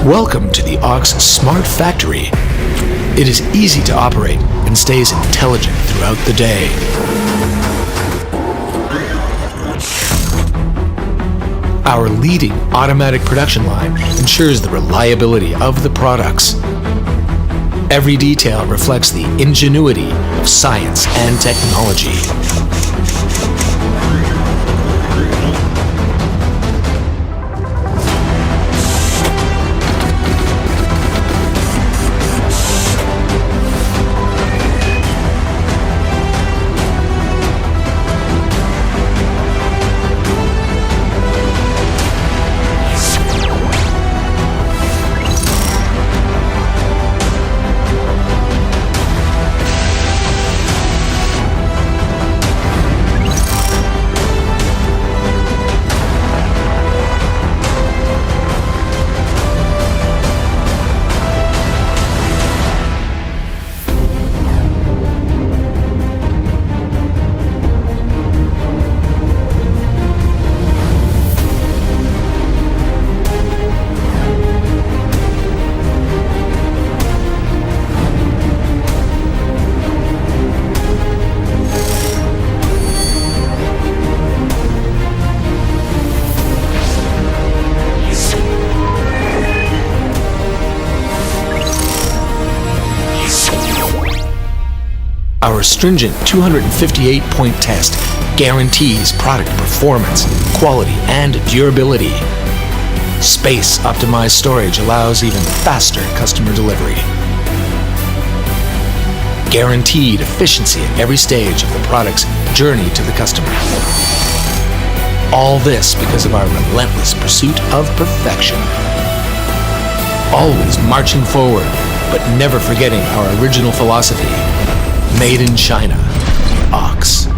Welcome to the AUX Smart Factory. It is easy to operate and stays intelligent throughout the day. Our leading automatic production line ensures the reliability of the products. Every detail reflects the ingenuity of science and technology. Our stringent 258-point test guarantees product performance, quality, and durability. Space-optimized storage allows even faster customer delivery. Guaranteed efficiency at every stage of the product's journey to the customer. All this because of our relentless pursuit of perfection. Always marching forward, but never forgetting our original philosophy. Made in China, AUX.